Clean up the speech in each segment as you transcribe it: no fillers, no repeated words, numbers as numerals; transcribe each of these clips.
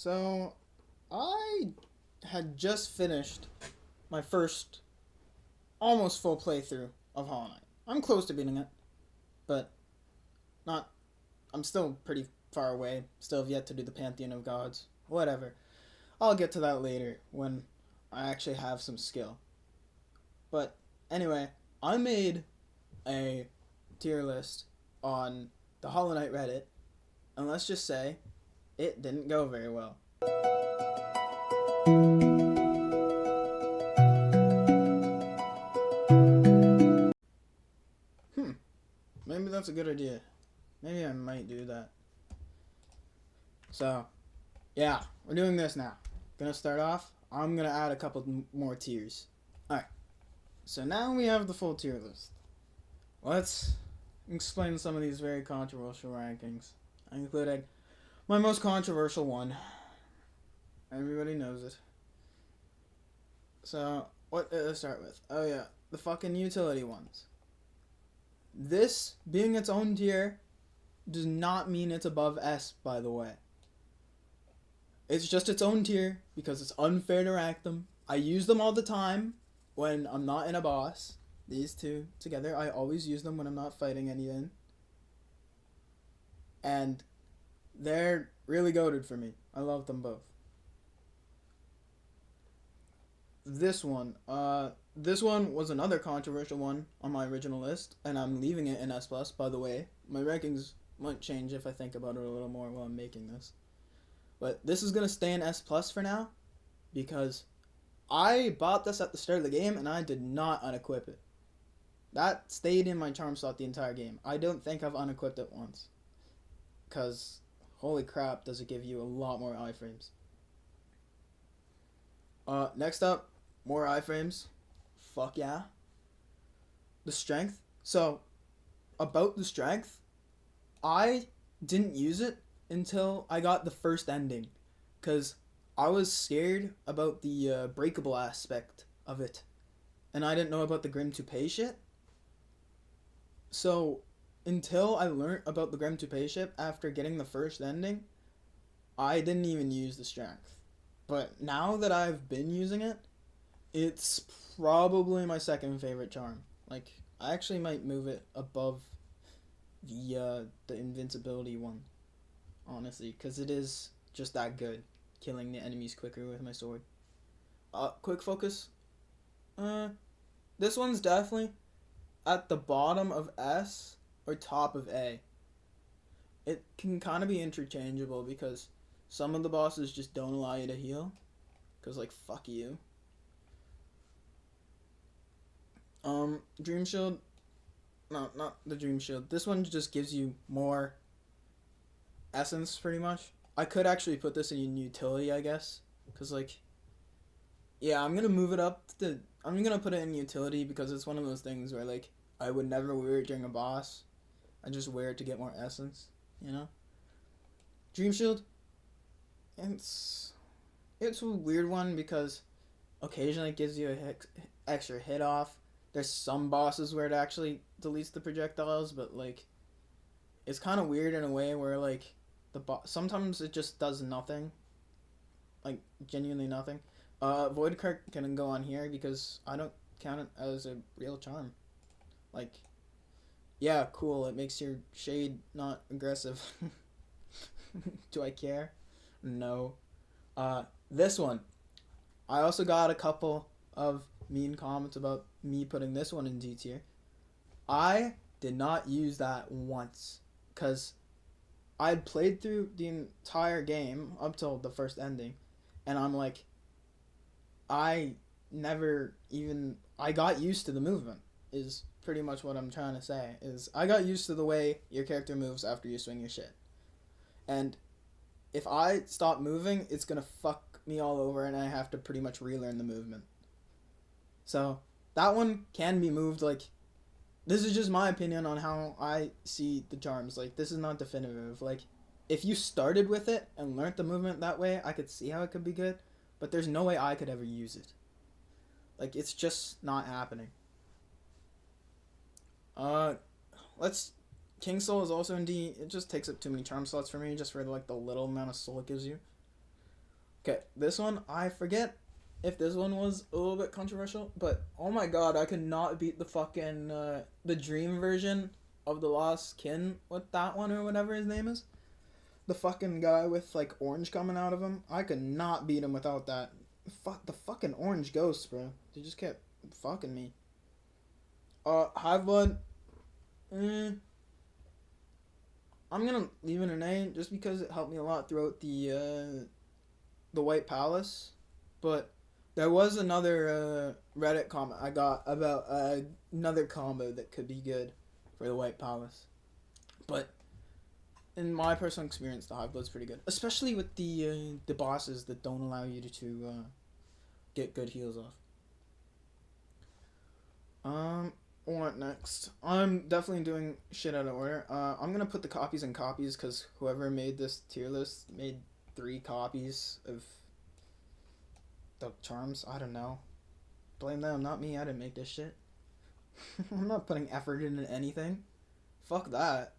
So, I had just finished my first almost full playthrough of Hollow Knight. I'm close to beating it, but not. I'm still pretty far away. Still have yet to do the Pantheon of Gods. Whatever. I'll get to that later when I actually have some skill. But anyway, I made a tier list on the Hollow Knight Reddit, and let's just say it didn't go very well. Maybe that's a good idea. Maybe I might do that. So, yeah, we're doing this now. Gonna start off. I'm gonna add a couple more tiers. Alright, so now we have the full tier list. Let's explain some of these very controversial rankings. I included my most controversial one. Everybody knows it. So, what did I start with? Oh yeah, the fucking utility ones. This being its own tier does not mean it's above S, by the way. It's just its own tier because it's unfair to rank them. I use them all the time when I'm not in a boss. These two together, I always use them when I'm not fighting anything. And they're really goated for me. I love them both. This one was another controversial one on my original list, and I'm leaving it in S+, by the way. My rankings might change if I think about it a little more while I'm making this. But this is going to stay in S+ for now, because I bought this at the start of the game, and I did not unequip it. That stayed in my charm slot the entire game. I don't think I've unequipped it once. Because, holy crap, does it give you a lot more iframes. Next up, more iframes. Fuck yeah. The strength. So, about the strength, I didn't use it until I got the first ending. Because I was scared about the breakable aspect of it. And I didn't know about the Grim Toupee shit. So, until I learned about the Grim Toupee ship after getting the first ending, I didn't even use the strength. But now that I've been using it, it's probably my second favorite charm. Like, I actually might move it above the invincibility one, honestly, because it is just that good, killing the enemies quicker with my sword. Quick focus. This one's definitely at the bottom of S or top of A. It can kind of be interchangeable because some of the bosses just don't allow you to heal. Because, like, fuck you. Dream Shield. No, not the Dream Shield. This one just gives you more essence, pretty much. I could actually put this in utility, I guess. Because, like, yeah, I'm going to move it up to... I'm going to put it in utility because it's one of those things where, like, I would never wear it during a boss. I just wear it to get more essence, you know? Dream Shield. It's a weird one because occasionally it gives you a extra hit off. There's some bosses where it actually deletes the projectiles, but like it's kind of weird in a way where like sometimes it just does nothing, like genuinely nothing. Void Kirk can go on here because I don't count it as a real charm. Like, yeah, cool. It makes your shade not aggressive. Do I care? No. This one. I also got a couple of mean comments about me putting this one in D tier. I did not use that once because I had played through the entire game up till the first ending, and I'm like, I got used to the movement is pretty much what I'm trying to say. Is I got used to the way your character moves after you swing your shit. And if I stop moving, it's gonna fuck me all over and I have to pretty much relearn the movement. So that one can be moved. Like, this is just my opinion on how I see the charms. Like, this is not definitive. Like, if you started with it and learned the movement that way, I could see how it could be good, but there's no way I could ever use it. Like, it's just not happening. King Soul is also in D. It just takes up too many charm slots for me, just for like the little amount of soul it gives you. Okay, this one, I forget if this one was a little bit controversial, but oh my god, I could not beat the fucking, the dream version of the Lost Kin with that one or whatever his name is. The fucking guy with, like, orange coming out of him. I could not beat him without that. Fuck, the fucking orange ghosts, bro. They just kept fucking me. Hive Blood, mm, I'm gonna leave it an A just because it helped me a lot throughout the White Palace, but there was another Reddit comment I got about another combo that could be good for the White Palace. But in my personal experience, the Hive Blood's pretty good, especially with the bosses that don't allow you to get good heals off. What next? I'm definitely doing shit out of order. I'm gonna put the copies in copies because whoever made this tier list made 3 copies of the charms. I don't know. Blame them, not me. I didn't make this shit. I'm not putting effort into anything. Fuck that.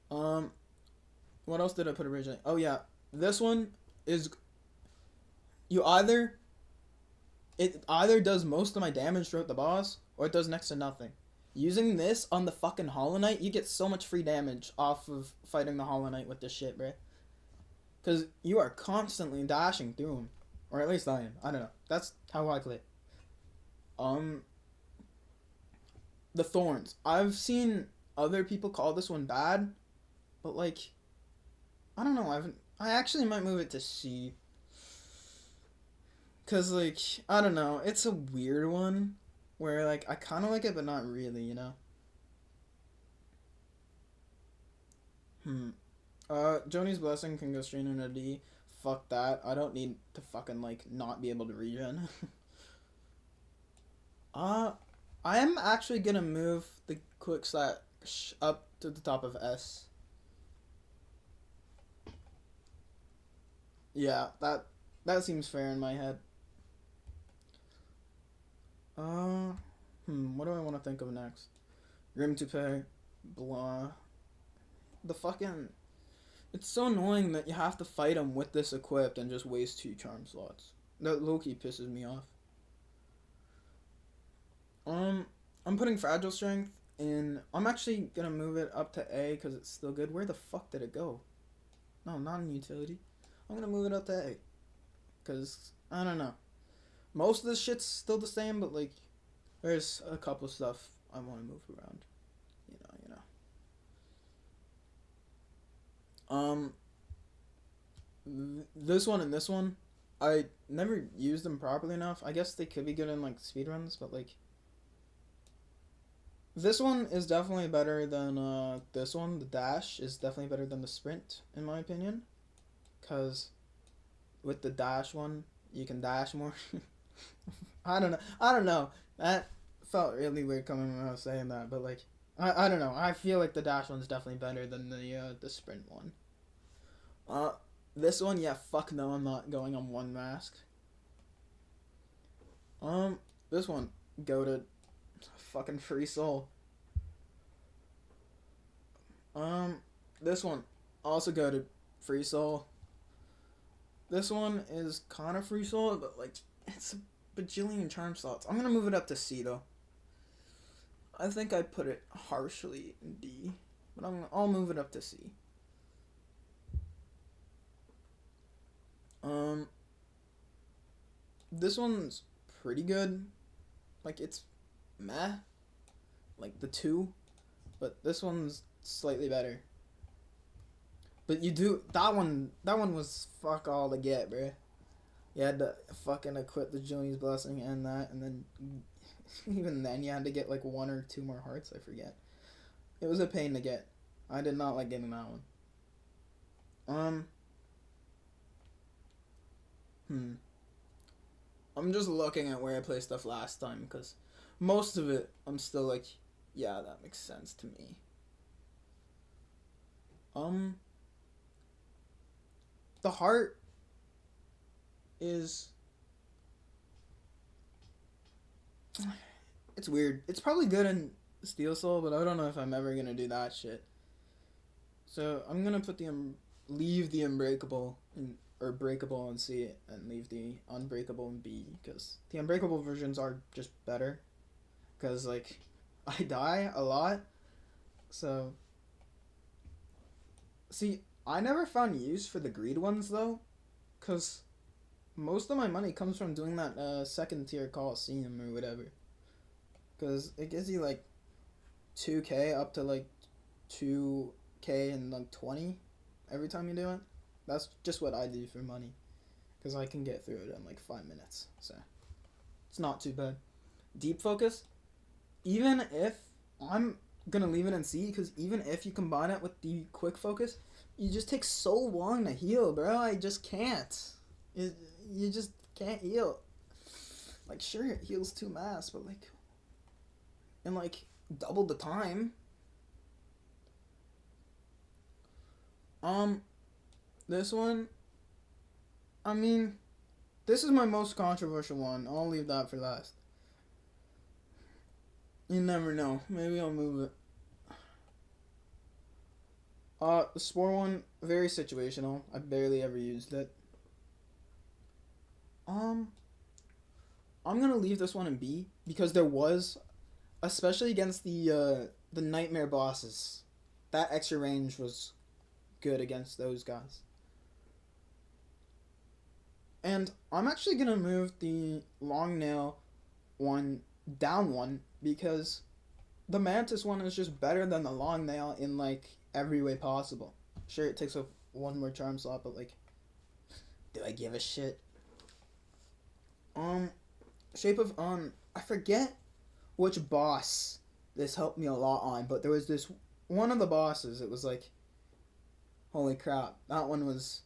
Um, what else did I put originally? Oh yeah, this one is you either it either does most of my damage throughout the boss or it does next to nothing. Using this on the fucking Hollow Knight, you get so much free damage off of fighting the Hollow Knight with this shit, bruh. Because you are constantly dashing through him. Or at least I am. I don't know. That's how I play. Um, the Thorns. I've seen other people call this one bad, but like, I don't know. I actually might move it to C. Cause like, I don't know. It's a weird one, where like I kind of like it, but not really. You know. Hmm. Joni's Blessing can go straight into D. Fuck that. I don't need to fucking like not be able to regen. uh, I am actually gonna move the quick slash up to the top of S. Yeah, that seems fair in my head. Uh, what do I want to think of next? Grim Toupee, blah. The fucking. It's so annoying that you have to fight him with this equipped and just waste 2 charm slots. That Loki pisses me off. Um, I'm putting Fragile Strength in. I'm actually gonna move it up to A because it's still good. Where the fuck did it go? No, not in utility. I'm gonna move it up to A because I don't know. Most of this shit's still the same, but like, there's a couple stuff I want to move around. Um, this one and this one, I never used them properly enough. I guess they could be good in like speedruns, but like, this one is definitely better than this one. The dash is definitely better than the sprint, in my opinion, because with the dash one, you can dash more. I don't know. I don't know. That felt really weird coming when I was saying that, but like, I don't know. I feel like the dash one's definitely better than the sprint one. Uh, this one, yeah, fuck no, I'm not going on one mask. This one, go to fucking free soul. Um, this one, also go to free soul. This one is kind of free soul, but like, it's a bajillion charm slots. I'm gonna move it up to C though. I think I put it harshly in D, but I'll move it up to C. Um, this one's pretty good. Like it's meh, like the 2, but this one's slightly better. But you do that one. That one was fuck all to get, bro. You had to fucking equip the Joni's Blessing and that, and then even then you had to get like 1 or 2 more hearts. I forget. It was a pain to get. I did not like getting that one. I'm just looking at where I placed stuff last time because most of it I'm still like, yeah, that makes sense to me. Um, the heart is it's weird. It's probably good in Steel Soul, but I don't know if I'm ever gonna do that shit. So I'm gonna put leave the Unbreakable in or breakable in C and leave the unbreakable in B, because the unbreakable versions are just better. Because like I die a lot, so see I never found use for the greed ones though, because most of my money comes from doing that second tier Coliseum or whatever. Because it gives you like 2k up to like 2k and like 20 every time you do it. That's just what I do for money. Because I can get through it in like 5 minutes. So it's not too bad. Deep focus, even if I'm gonna leave it in C, because even if you combine it with the quick focus, you just take so long to heal, bro. I just can't. You just can't heal. Like, sure, it heals 2 mass, but like, in like double the time. This one, I mean, this is my most controversial one. I'll leave that for last. You never know. Maybe I'll move it. The Spore one, very situational. I barely ever used it. I'm gonna leave this one in B because there was, especially against the nightmare bosses, that extra range was good against those guys. And I'm actually gonna move the long nail one down one because the mantis one is just better than the long nail in like every way possible. Sure, it takes up one more charm slot, but like, do I give a shit? Shape of I forget which boss this helped me a lot on, but there was this one of the bosses. It was like, holy crap, that one was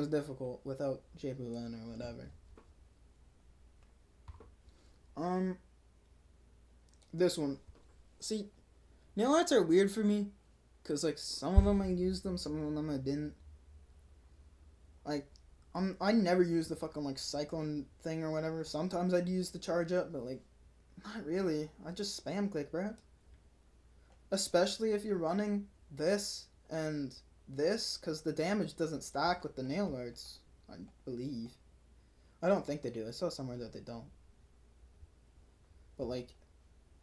difficult without Shape of Land or whatever. This one, see, nail arts are weird for me, cause like some of them I used them, some of them I didn't. Like, I never used the fucking like cyclone thing or whatever. Sometimes I'd use the charge up, but like, not really. I just spam click, bro. Especially if you're running this and this, because the damage doesn't stack with the nail arts, I believe. I don't think they do. I saw somewhere that they don't. But like,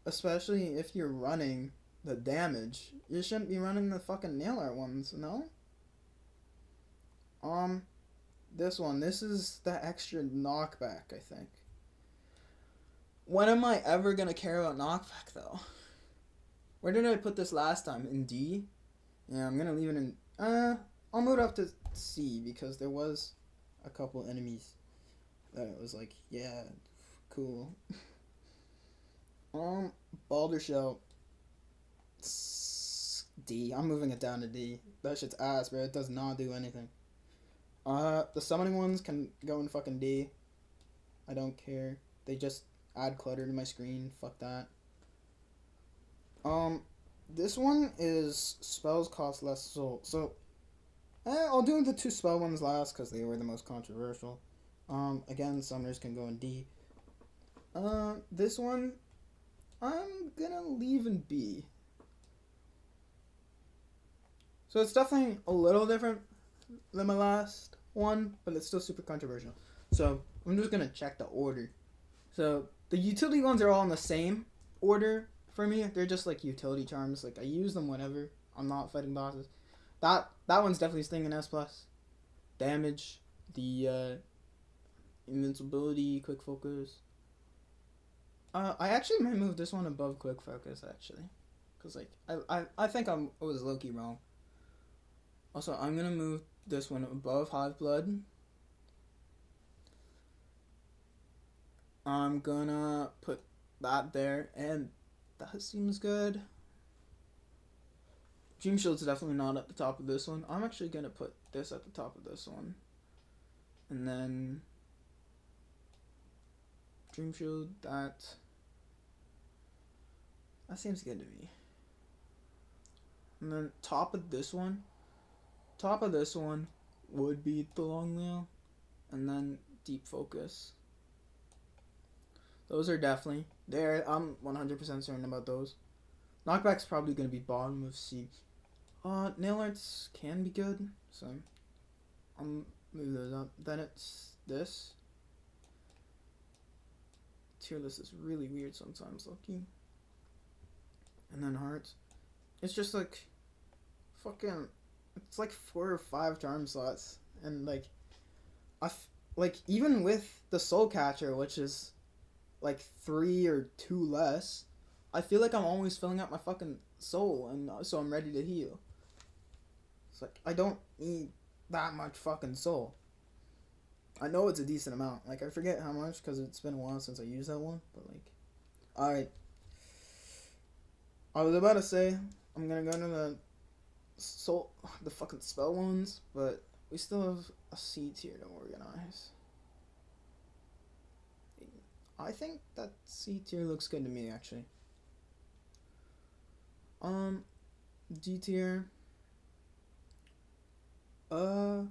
especially if you're running the damage, you shouldn't be running the fucking nail art ones, no? This one, this is the extra knockback, I think. When am I ever gonna care about knockback though? Where did I put this last time? In D? Yeah, I'm gonna leave it in. I'll move it up to C because there was a couple enemies that it was like, yeah, cool. Balder Shell. D. I'm moving it down to D. That shit's ass, bro. It does not do anything. The summoning ones can go in fucking D. I don't care. They just add clutter to my screen. Fuck that. This one is spells cost less soul. So, I'll do the 2 spell ones last because they were the most controversial. Again, summoners can go in D. This one, I'm gonna leave in B. So it's definitely a little different than my last one, but it's still super controversial. So I'm just gonna check the order. So the utility ones are all in the same order for me. They're just like utility charms. Like I use them whenever I'm not fighting bosses. That one's definitely staying in S plus. Damage, the invincibility, quick focus. I actually might move this one above quick focus actually, cause like I think I was low key wrong. Also, I'm gonna move this one above Hive Blood. I'm gonna put that there, and that seems good. Dream Shield's definitely not at the top of this one. I'm actually gonna put this at the top of this one. And then Dream Shield, that seems good to me. And then top of this one would be the long nail, and then deep focus. Those are definitely there. I'm 100% certain about those. Knockback's probably gonna be bottom of C. Nail arts can be good, so Move those up. Then it's this. Tier list is really weird sometimes, Lucky. And then hearts. It's just like fucking. It's like 4 or 5 charm slots, and like, like even with the soul catcher, which is like 3 or 2 less, I feel like I'm always filling up my fucking soul, and so I'm ready to heal. It's like I don't need that much fucking soul. I know it's a decent amount. Like I forget how much because it's been a while since I used that one. But like, all right. I was about to say I'm gonna go into the soul, the fucking spell ones, but we still have a C tier to organize. I think that C tier looks good to me actually. D tier. I'm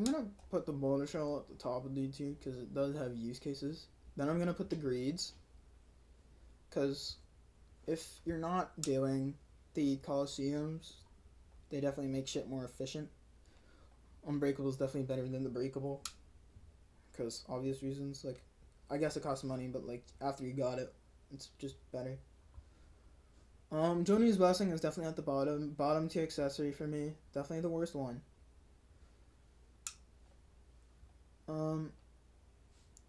gonna put the boulder shell at the top of D tier because it does have use cases. Then I'm gonna put the greeds, because if you're not doing the Colosseums, they definitely make shit more efficient. Unbreakable is definitely better than the breakable, because obvious reasons. Like, I guess it costs money, but like after you got it, it's just better. Joni's Blessing is definitely at the bottom tier accessory for me. Definitely the worst one.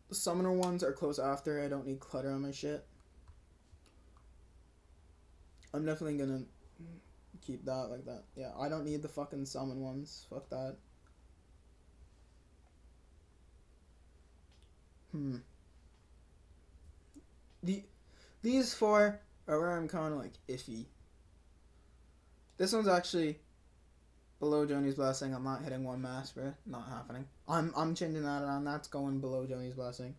The summoner ones are close after. I don't need clutter on my shit. I'm definitely gonna keep that like that. Yeah, I don't need the fucking summon ones. Fuck that. These 4 are where I'm kind of like iffy. This one's actually below Joni's Blessing. I'm not hitting 1 mass, bro. Not happening. I'm changing that around. That's going below Joni's Blessing.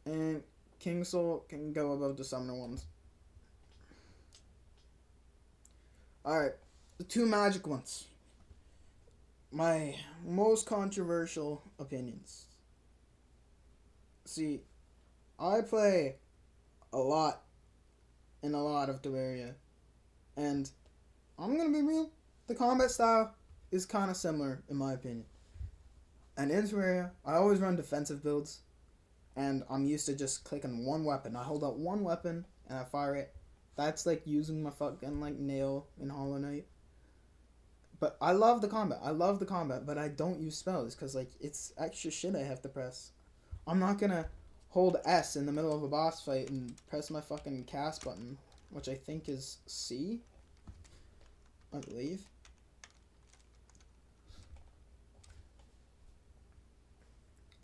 And King Soul can go above the summoner ones. Alright, the 2 magic ones. My most controversial opinions. See, I play a lot in a lot of Terraria, and I'm gonna be real, the combat style is kind of similar in my opinion. And in Terraria, I always run defensive builds, and I'm used to just clicking 1 weapon. I hold out 1 weapon and I fire it. That's like using my fucking like nail in Hollow Knight. But I love the combat, but I don't use spells because like it's extra shit I have to press. I'm not gonna hold S in the middle of a boss fight and press my fucking cast button, which I think is C, I believe.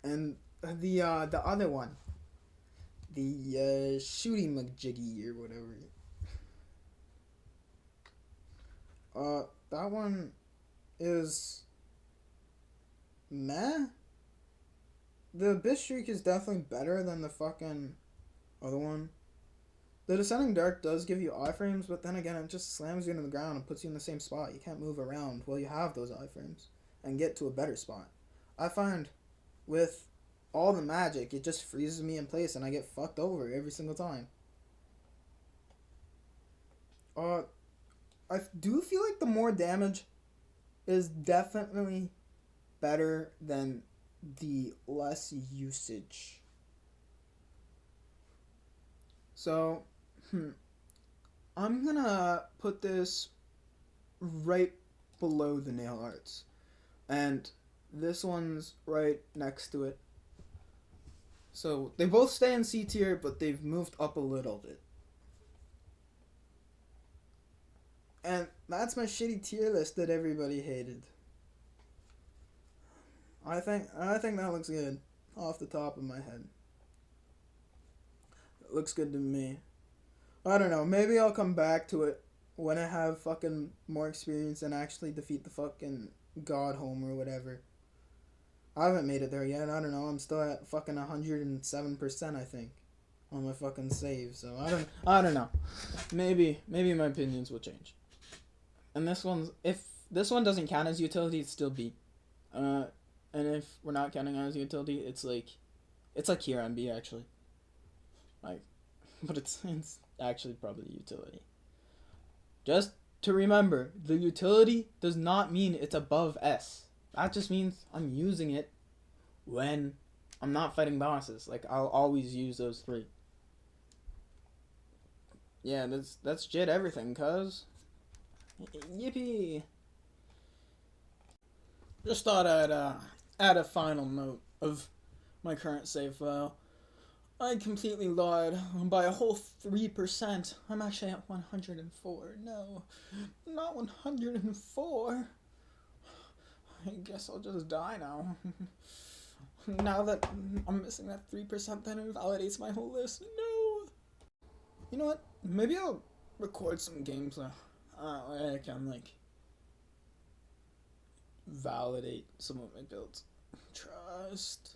And the other one, the shooting McJiggy or whatever. That one is meh. The Abyss Streak is definitely better than the fucking other one. The Descending Dark does give you iframes, but then again, it just slams you into the ground and puts you in the same spot. You can't move around while you have those iframes and get to a better spot. I find with all the magic, it just freezes me in place and I get fucked over every single time. I do feel like the more damage is definitely better than the less usage. So, I'm gonna put this right below the nail arts, and this one's right next to it. So they both stay in C tier, but they've moved up a little bit. And that's my shitty tier list that everybody hated. I think that looks good off the top of my head. It looks good to me. I don't know, maybe I'll come back to it when I have fucking more experience and actually defeat the fucking God Home or whatever. I haven't made it there yet. I don't know. I'm still at fucking 107%, I think, on my fucking save. So I don't know. Maybe my opinions will change. And if this one doesn't count as utility, it's still B. And if we're not counting as utility, it's like here on B actually. Like, but it's actually probably utility. Just to remember, the utility does not mean it's above S. That just means I'm using it when I'm not fighting bosses. Like, I'll always use those three. Yeah, that's jit everything, cuz. Yippee! Just thought I'd add a final note of my current save file. I completely lied by a whole 3%. I'm actually at 104. No, not 104. I guess I'll just die now. Now that I'm missing that 3%, that invalidates my whole list. No! You know what? Maybe I'll record some games where I can, like, validate some of my builds. Trust.